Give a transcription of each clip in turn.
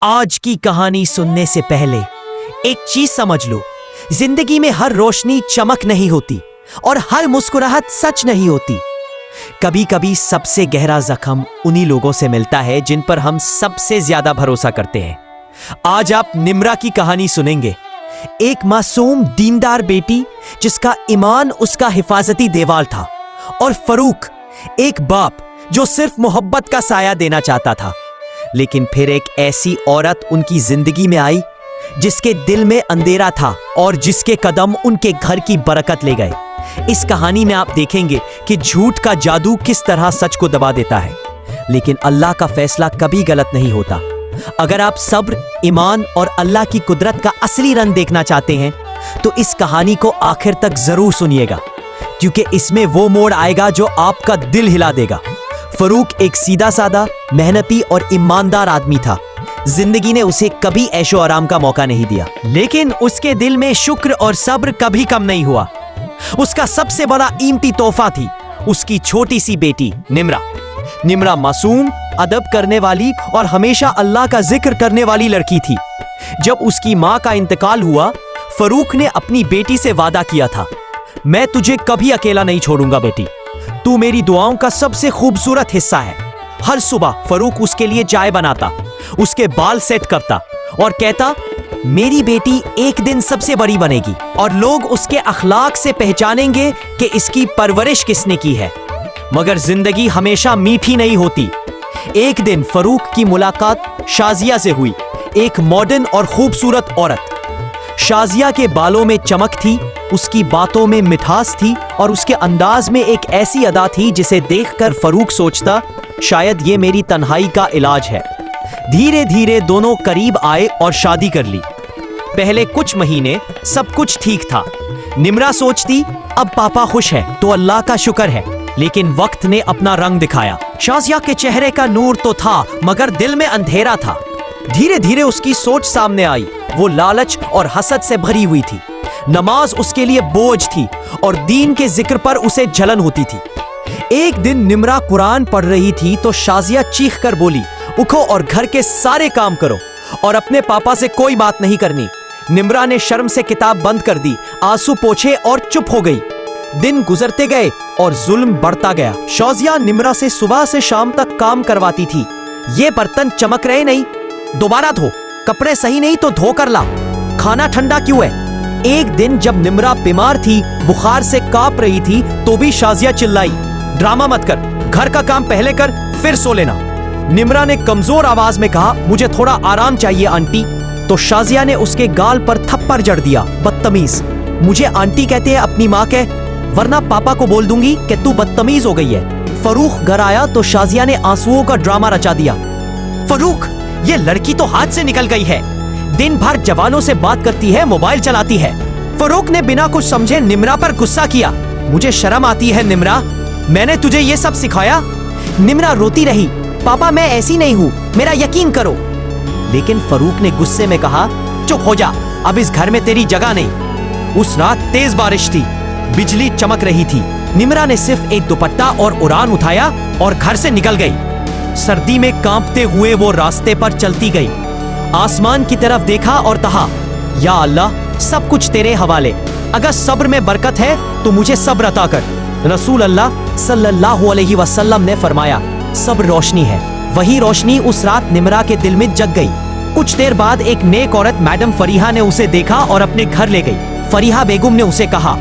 आज की कहानी सुनने से पहले एक चीज समझ लो, जिंदगी में हर रोशनी चमक नहीं होती और हर मुस्कुराहट सच नहीं होती। कभी कभी सबसे गहरा जख्म उन्हीं लोगों से मिलता है जिन पर हम सबसे ज्यादा भरोसा करते हैं। आज आप निम्रा की कहानी सुनेंगे, एक मासूम दीनदार बेटी जिसका ईमान उसका हिफाजती देवाल था, और फरूक, एक बाप जो सिर्फ मोहब्बत का साया देना चाहता था। लेकिन फिर एक ऐसी औरत उनकी जिंदगी में आई जिसके दिल में अंधेरा था और जिसके कदम उनके घर की बरकत ले गए। इस कहानी में आप देखेंगे कि झूठ का जादू किस तरह सच को दबा देता है, लेकिन अल्लाह का फैसला कभी गलत नहीं होता। अगर आप सब्र, ईमान और अल्लाह की कुदरत का असली रंग देखना चाहते हैं तो इस कहानी को आखिर तक जरूर सुनिएगा, क्योंकि इसमें वो मोड़ आएगा जो आपका दिल हिला देगा। फरूक एक सीधा साधा, मेहनती और ईमानदार आदमी था। जिंदगी ने उसे कभी ऐशो आराम का मौका नहीं दिया, लेकिन उसके दिल में शुक्र और सब्र कभी कम नहीं हुआ। उसका सबसे बड़ा कीमती तोहफा थी उसकी छोटी सी बेटी निम्रा। निम्रा मासूम, अदब करने वाली और हमेशा अल्लाह का जिक्र करने वाली लड़की थी। जब उसकी माँ का इंतकाल हुआ, फरूक ने अपनी बेटी से वादा किया था, मैं तुझे कभी अकेला नहीं छोड़ूंगा बेटी, तू मेरी दुआओं का सबसे खूबसूरत हिस्सा है। हर सुबह फरूक उसके लिए चाय बनाता, उसके बाल सेट करता और कहता, मेरी बेटी एक दिन सबसे बड़ी बनेगी और लोग उसके अखलाक से पहचानेंगे कि इसकी परवरिश किसने की है। मगर जिंदगी हमेशा मीठी नहीं होती। एक दिन फरूक की मुलाकात शाजिया से हुई, एक मॉडर्न और खूबसूरत औरत। शाजिया के बालों में चमक थी, उसकी बातों में मिठास थी और उसके अंदाज में एक ऐसी अदा थी जिसे देखकर फरूक सोचता, शायद ये मेरी तन्हाई का इलाज है। धीरे धीरे दोनों करीब आए और शादी कर ली। पहले कुछ महीने सब कुछ ठीक था। निम्रा सोचती, अब पापा खुश है तो अल्लाह का शुक्र है। लेकिन वक्त ने अपना रंग दिखाया। शाजिया के चेहरे का नूर तो था, मगर दिल में अंधेरा था। धीरे धीरे उसकी सोच सामने आई। वो लालच और हसद से भरी हुई थी। नमाज उसके लिए बोझ थी और दीन के जिक्र पर उसे जलन होती थी। एक दिन निम्रा कुरान पढ़ रही थी तो शाजिया चीख कर बोली, उठो और घर के सारे काम करो और अपने पापा से कोई बात नहीं करनी। निम्रा ने शर्म से किताब बंद कर दी, आंसू पोंछे और चुप हो गई। दिन गुजरते गए और जुल्म बढ़ता गया। शाजिया निम्रा से सुबह से शाम तक काम करवाती थी। ये बर्तन चमक रहे नहीं, दोबारा धो, कपड़े सही नहीं तो धो कर ला, खाना ठंडा क्यों है। एक दिन जब निम्रा बीमार थी, बुखार से कांप रही थी, तो भी शाजिया चिल्लाई, ड्रामा मत कर, घर का काम पहले कर फिर सो लेना। निम्रा ने कमजोर आवाज में कहा, मुझे थोड़ा आराम चाहिए आंटी। तो शाजिया ने उसके गाल पर थप्पड़ जड़ दिया, बदतमीज, मुझे आंटी कहते हैं अपनी माँ के, वरना पापा को बोल दूंगी कि तू बदतमीज हो गई है। फरूक घर आया तो शाजिया ने आंसुओं का ड्रामा रचा दिया। फरूक, ये लड़की तो हाथ से निकल गई है, दिन भर जवानों से बात करती है, मोबाइल चलाती है। फरूक ने बिना कुछ समझे निम्रा पर गुस्सा किया, मुझे शर्म आती है निम्रा, मैंने तुझे ये सब सिखाया। निम्रा रोती रही, पापा मैं ऐसी नहीं हूँ, मेरा यकीन करो। लेकिन फरूक ने गुस्से में कहा, चुप हो जा, अब इस घर में तेरी जगह नहीं। उस रात तेज बारिश थी, बिजली चमक रही थी। निम्रा ने सिर्फ एक दुपट्टा और उड़ान उठाया और घर से निकल गई। सर्दी में कांपते हुए वो रास्ते पर चलती गई। आसमान की तरफ देखा और कहा, या अल्लाह, सब कुछ तेरे हवाले, अगर सब्र में बरकत है तो मुझे सब्र अता कर। रसूल अल्लाह सल्लल्लाहु अलैहि वसल्लम ने फरमाया, सब्र रोशनी है। वही रोशनी उस रात निम्रा के दिल में जग गई। कुछ देर बाद एक नेक औरत मैडम फरीहा ने उसे देखा और अपने घर ले गई। फरीहा बेगम ने उसे कहा,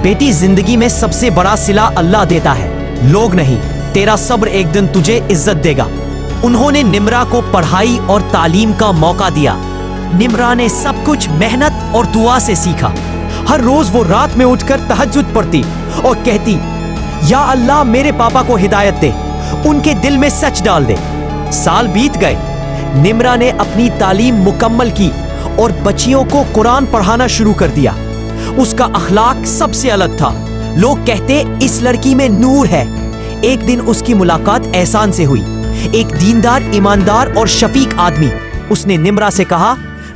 बेटी, जिंदगी में सबसे बड़ा सिला अल्लाह देता है, लोग नहीं। तेरा सब्र एक दिन तुझे इज्जत देगा। उन्होंने निम्रा को पढ़ाई और तालीम का मौका दिया। निम्रा ने सब कुछ मेहनत और दुआ से सीखा। हर रोज वो रात में उठकर तहज्जुद पढ़ती और कहती, या अल्लाह, मेरे पापा को हिदायत दे, उनके दिल में सच डाल दे। साल बीत गए, निम्रा ने अपनी तालीम मुकम्मल की और बच्चियों को कुरान पढ़ाना शुरू कर दिया। उसका अखलाक सबसे अलग था। लोग कहते, इस लड़की में नूर है। एक दिन उसकी मुलाकात एहसान से हुई, एक दीनदार, ईमानदार और शफीक आदमी। उसने निम्रा से कहा,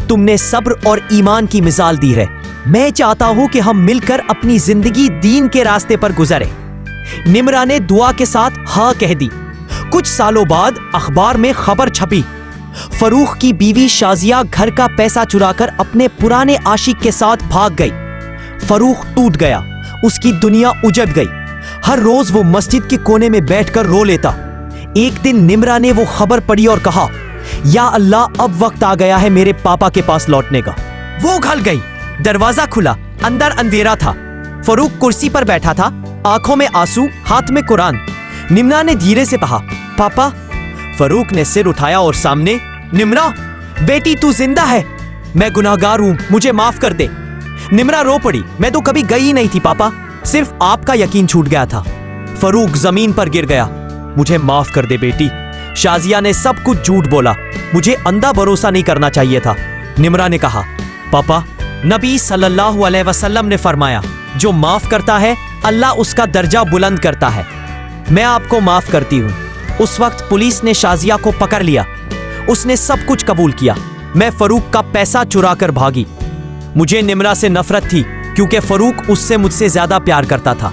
तुमने सब्र और ईमान की मिसाल दी है, मैं चाहता हूं कि हम मिलकर अपनी जिंदगी दीन के रास्ते पर गुजरे। निम्रा ने दुआ के साथ हाँ कह दी। कुछ सालों बाद अखबार में खबर छपी, फरूख की बीवी शाजिया घर का पैसा चुराकर अपने पुराने आशिक के साथ भाग गई। फरूख टूट गया, उसकी दुनिया उजड़ गई। हर रोज वो मस्जिद के कोने में बैठकर रो लेता। एक दिन निम्रा ने वो खबर पढ़ी और कहा, या अल्लाह, अब वक्त आ गया है मेरे पापा के पास लौटने का। वो उछल गई, दरवाजा खुला, अंदर अंधेरा था। फरूख कुर्सी पर बैठा था, आंखों में आंसू, हाथ में कुरान। निम्रा ने धीरे से कहा, पापा। फरूख ने सिर उठाया और सामने, निम्रा बेटी तू जिंदा है। मैं गुनाहगार हूं, मुझे माफ कर दे। निम्रा रो पड़ी, मैं तो कभी गई नहीं थी पापा, सिर्फ आपका यकीन छूट गया था। फरूख जमीन पर गिर गया, मुझे माफ कर दे बेटी। शाजिया ने सब कुछ झूठ बोला, मुझे अंधा भरोसा नहीं करना चाहिए था। निम्रा ने कहा, पापा, नबी सल्लल्लाहु अलैहि वसल्लम ने फरमाया, जो माफ करता है अल्लाह उसका दर्जा बुलंद करता है। मैं आपको माफ करती हूँ। उस वक्त पुलिस ने शाजिया को पकड़ लिया। उसने सब कुछ कबूल किया। मैं फरूख का पैसा चुरा कर भागी। मुझे निम्रा से नफरत थी क्योंकि फरूख उससे मुझसे ज्यादा प्यार करता था।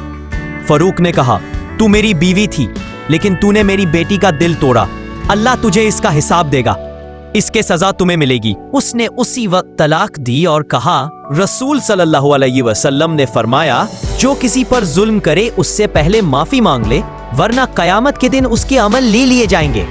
फरूख ने कहा, तू मेरी बीवी थी, लेकिन तूने मेरी बेटी का दिल तोड़ा। अल्लाह तुझे इसका हिसाब देगा, इसके सजा तुम्हें मिलेगी। उसने उसी वक्त तलाक दी और कहा, रसूल सल्लल्लाहु अलैहि वसल्लम ने फरमाया, जो किसी पर जुल्म करे उससे पहले माफी मांग ले, वरना कयामत के दिन उसके अमल ले लिए जाएंगे।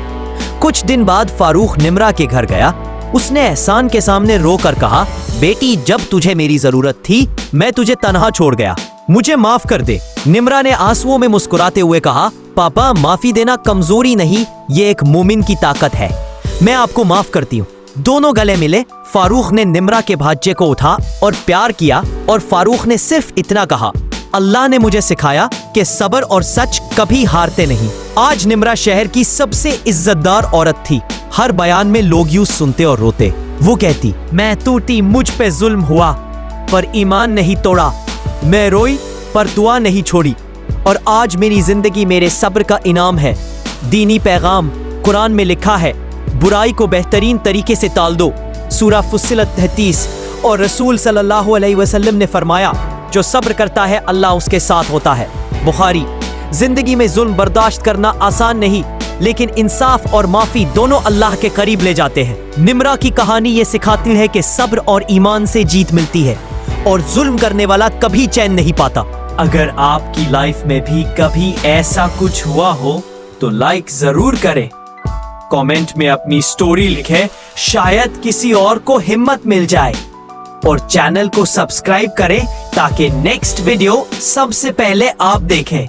कुछ दिन बाद फारूक निम्रा के घर गया। उसने एहसान के सामने रोकर कहा, बेटी, जब तुझे मेरी जरूरत थी मैं तुझे तन्हा छोड़ गया, मुझे माफ कर दे। निम्रा ने आंसुओं में मुस्कुराते हुए कहा, पापा, माफी देना कमजोरी नहीं, ये एक मोमिन की ताकत है। मैं आपको माफ करती हूँ। दोनों गले मिले। फारूक ने निम्रा के भांजे को उठा और प्यार किया और फारूक ने सिर्फ इतना कहा, अल्लाह ने मुझे सिखाया कि सब्र और सच कभी हारते नहीं। आज निम्रा शहर की सबसे इज्जतदार औरत थी। हर बयान में लोग यूं सुनते और रोते। वो कहती, मैं टूटी, मुझ पे जुल्म हुआ पर ईमान नहीं तोड़ा। मैं रोई पर दुआ नहीं छोड़ी। और आज मेरी जिंदगी मेरे सब्र का इनाम है। दीनी पैगाम कुरान में लिखा है, बुराई को बेहतरीन तरीके से टाल दो, सूरा फुस्सिलत 33। और रसूल सल्लल्लाहु अलैहि वसल्लम ने फरमाया, जो सब्र करता है अल्लाह उसके साथ होता है। बुखारी। जिंदगी में जुल्म बर्दाश्त करना आसान नहीं, लेकिन इंसाफ और माफी दोनों अल्लाह के करीब ले जाते हैं। निम्रा की कहानी ये सिखाती है कि सब्र और ईमान से जीत मिलती है और जुल्म करने वाला कभी चैन नहीं पाता। अगर आपकी लाइफ में भी कभी ऐसा कुछ हुआ हो तो लाइक जरूर करें, कमेंट में अपनी स्टोरी लिखें, शायद किसी और को हिम्मत मिल जाए। और चैनल को सब्सक्राइब करें ताकि नेक्स्ट वीडियो सबसे पहले आप देखें।